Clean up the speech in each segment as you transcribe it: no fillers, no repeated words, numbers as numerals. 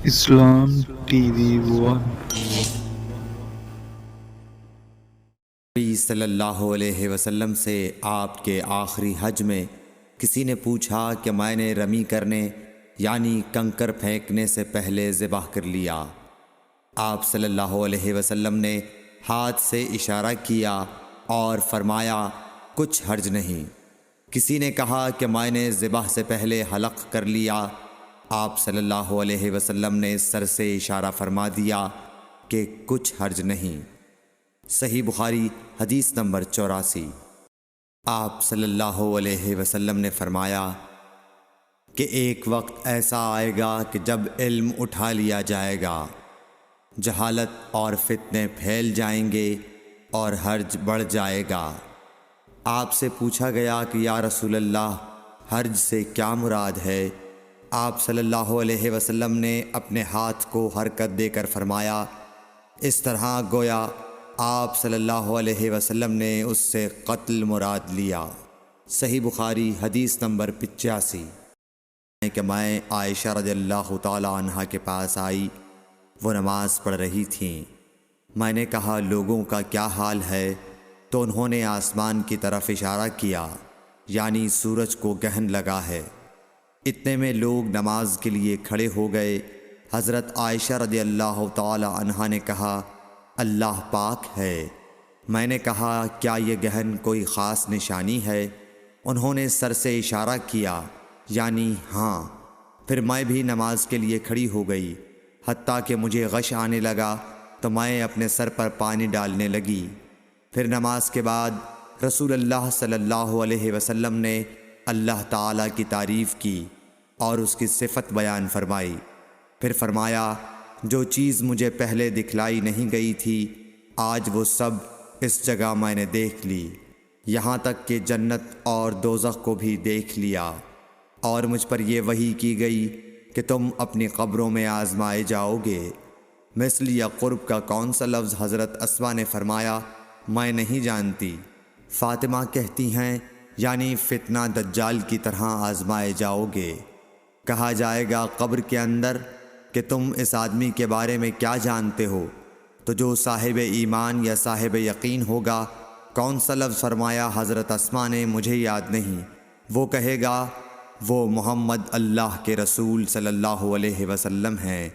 اسلام T V one. نبی صلی اللہ علیہ وسلم سے آپ کے آخری حج میں کسی نے پوچھا کہ میں نے رمی کرنے یعنی کنکر پھینکنے سے پہلے ذبح کر لیا۔ آپ صلی اللہ علیہ وسلم نے ہاتھ سے اشارہ کیا اور فرمایا کچھ حرج نہیں۔ کسی نے کہا کہ میں نے ذبح سے پہلے حلق کر لیا۔ آپ صلی اللہ علیہ وسلم نے سر سے اشارہ فرما دیا کہ کچھ حرج نہیں۔ صحیح بخاری حدیث نمبر 84۔ آپ صلی اللہ علیہ وسلم نے فرمایا کہ ایک وقت ایسا آئے گا کہ جب علم اٹھا لیا جائے گا، جہالت اور فتنے پھیل جائیں گے اور حرج بڑھ جائے گا۔ آپ سے پوچھا گیا کہ یا رسول اللہ، حرج سے کیا مراد ہے؟ آپ صلی اللہ علیہ وسلم نے اپنے ہاتھ کو حرکت دے کر فرمایا، اس طرح گویا آپ صلی اللہ علیہ وسلم نے اس سے قتل مراد لیا۔ صحیح بخاری حدیث نمبر 85۔ کہ میں عائشہ رضی اللہ تعالی عنہا کے پاس آئی، وہ نماز پڑھ رہی تھیں۔ میں نے کہا لوگوں کا کیا حال ہے؟ تو انہوں نے آسمان کی طرف اشارہ کیا، یعنی سورج کو گہن لگا ہے۔ اتنے میں لوگ نماز کے لیے کھڑے ہو گئے۔ حضرت عائشہ رضی اللہ تعالی عنہا نے کہا اللہ پاک ہے۔ میں نے کہا کیا یہ گہن کوئی خاص نشانی ہے؟ انہوں نے سر سے اشارہ کیا، یعنی ہاں۔ پھر میں بھی نماز کے لیے کھڑی ہو گئی، حتیٰ کہ مجھے غش آنے لگا تو میں اپنے سر پر پانی ڈالنے لگی۔ پھر نماز کے بعد رسول اللہ صلی اللہ علیہ وسلم نے اللہ تعالیٰ کی تعریف کی اور اس کی صفت بیان فرمائی۔ پھر فرمایا جو چیز مجھے پہلے دکھلائی نہیں گئی تھی، آج وہ سب اس جگہ میں نے دیکھ لی، یہاں تک کہ جنت اور دوزخ کو بھی دیکھ لیا۔ اور مجھ پر یہ وحی کی گئی کہ تم اپنی قبروں میں آزمائے جاؤ گے۔ مثل یا قرب کا کون سا لفظ؟ حضرت اسما نے فرمایا میں نہیں جانتی۔ فاطمہ کہتی ہیں یعنی فتنہ دجال کی طرح آزمائے جاؤ گے۔ کہا جائے گا قبر کے اندر کہ تم اس آدمی کے بارے میں کیا جانتے ہو؟ تو جو صاحب ایمان یا صاحب یقین ہوگا۔ کون سا لفظ فرمایا؟ حضرت اسما نے مجھے یاد نہیں۔ وہ کہے گا وہ محمد اللہ کے رسول صلی اللہ علیہ وسلم ہیں،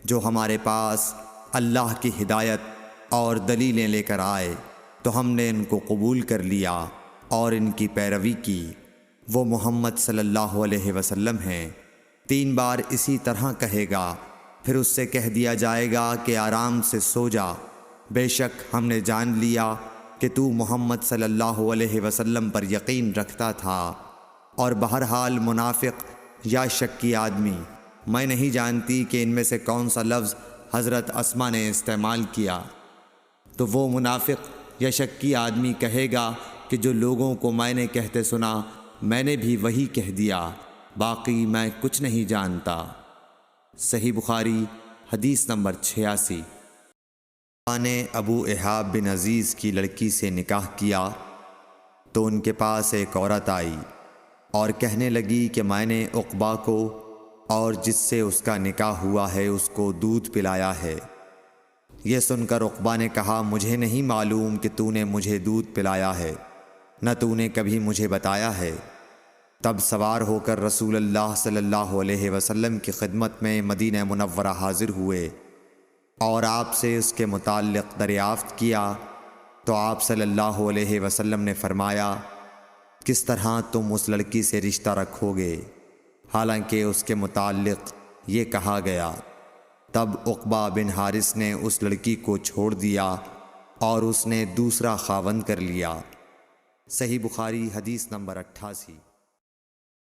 جو ہمارے پاس اللہ کی ہدایت اور دلیلیں لے کر آئے تو ہم نے ان کو قبول کر لیا اور ان کی پیروی کی۔ وہ محمد صلی اللہ علیہ وسلم ہیں۔ 3 بار اسی طرح کہے گا۔ پھر اس سے کہہ دیا جائے گا کہ آرام سے سو جا، بے شک ہم نے جان لیا کہ تو محمد صلی اللہ علیہ وسلم پر یقین رکھتا تھا۔ اور بہرحال منافق یا شکی آدمی، میں نہیں جانتی کہ ان میں سے کون سا لفظ حضرت اسما نے استعمال کیا۔ تو وہ منافق یا شکی آدمی کہے گا کہ جو لوگوں کو میں نے کہتے سنا، میں نے بھی وہی کہہ دیا، باقی میں کچھ نہیں جانتا۔ صحیح بخاری حدیث نمبر 86۔ نے ابو احاب بن عزیز کی لڑکی سے نکاح کیا تو ان کے پاس ایک عورت آئی اور کہنے لگی کہ میں نے عقبہ کو اور جس سے اس کا نکاح ہوا ہے اس کو دودھ پلایا ہے۔ یہ سن کر عقبہ نے کہا مجھے نہیں معلوم کہ تو نے مجھے دودھ پلایا ہے، نہ تو نے کبھی مجھے بتایا ہے۔ تب سوار ہو کر رسول اللہ صلی اللہ علیہ وسلم کی خدمت میں مدینہ منورہ حاضر ہوئے اور آپ سے اس کے متعلق دریافت کیا تو آپ صلی اللہ علیہ وسلم نے فرمایا کس طرح تم اس لڑکی سے رشتہ رکھو گے، حالانکہ اس کے متعلق یہ کہا گیا۔ تب عقبہ بن حارث نے اس لڑکی کو چھوڑ دیا اور اس نے دوسرا خاوند کر لیا۔ صحیح بخاری حدیث نمبر 88۔